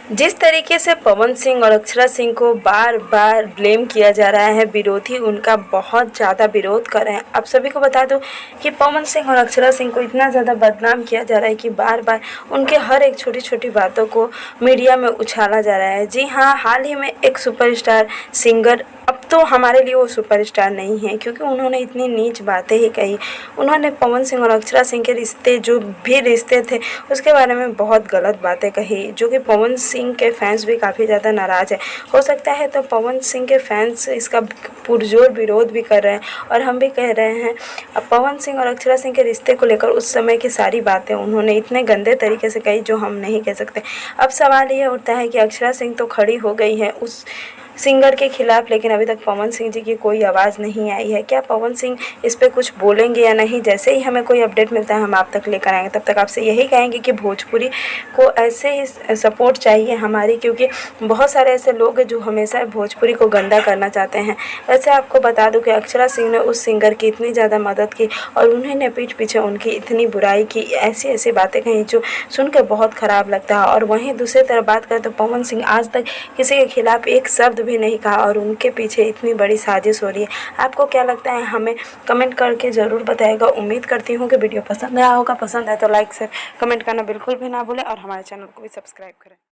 जिस तरीके से पवन सिंह और अक्षरा सिंह को बार बार ब्लेम किया जा रहा है, विरोधी उनका बहुत ज़्यादा विरोध कर रहे हैं। आप सभी को बता दूं कि पवन सिंह और अक्षरा सिंह को इतना ज़्यादा बदनाम किया जा रहा है कि बार बार उनके हर एक छोटी छोटी बातों को मीडिया में उछाला जा रहा है। जी हाँ, हाल ही में एक सुपरस्टार सिंगर, अब तो हमारे लिए वो सुपरस्टार नहीं है क्योंकि उन्होंने इतनी नीच बातें ही कही। उन्होंने पवन सिंह और अक्षरा सिंह के रिश्ते, जो भी रिश्ते थे, उसके बारे में बहुत गलत बातें कही, जो कि पवन सिंह के फैंस भी काफ़ी ज़्यादा नाराज़ है। हो सकता है तो पवन सिंह के फैंस इसका पुरजोर विरोध भी कर रहे हैं और हम भी कह रहे हैं। अब पवन सिंह और अक्षरा सिंह के रिश्ते को लेकर उस समय की सारी बातें उन्होंने इतने गंदे तरीके से कही जो हम नहीं कह सकते। अब सवाल ये उठता है कि अक्षरा सिंह तो खड़ी हो गई है उस सिंगर के खिलाफ, लेकिन अभी तक पवन सिंह जी की कोई आवाज़ नहीं आई है। क्या पवन सिंह इस पे कुछ बोलेंगे या नहीं? जैसे ही हमें कोई अपडेट मिलता है हम आप तक लेकर आएंगे। तब तक आपसे यही कहेंगे कि भोजपुरी को ऐसे ही सपोर्ट चाहिए हमारी, क्योंकि बहुत सारे ऐसे लोग हैं जो हमेशा भोजपुरी को गंदा करना चाहते हैं। वैसे आपको बता दूं कि अक्षरा सिंह ने उस सिंगर की इतनी ज़्यादा मदद की और उन्होंने पीठ पीछे उनकी इतनी बुराई की, ऐसी ऐसी बातें कही जो सुन के बहुत ख़राब लगता है। और वहीं दूसरी तरफ बात करें तो पवन सिंह आज तक किसी के खिलाफ एक शब्द भी नहीं कहा और उनके पीछे इतनी बड़ी साजिश हो रही है। आपको क्या लगता है? हमें कमेंट करके ज़रूर बताइएगा। उम्मीद करती हूँ कि वीडियो पसंद आया होगा। पसंद आए तो लाइक शेयर कमेंट करना बिल्कुल भी ना भूलें और हमारे चैनल को भी सब्सक्राइब करें।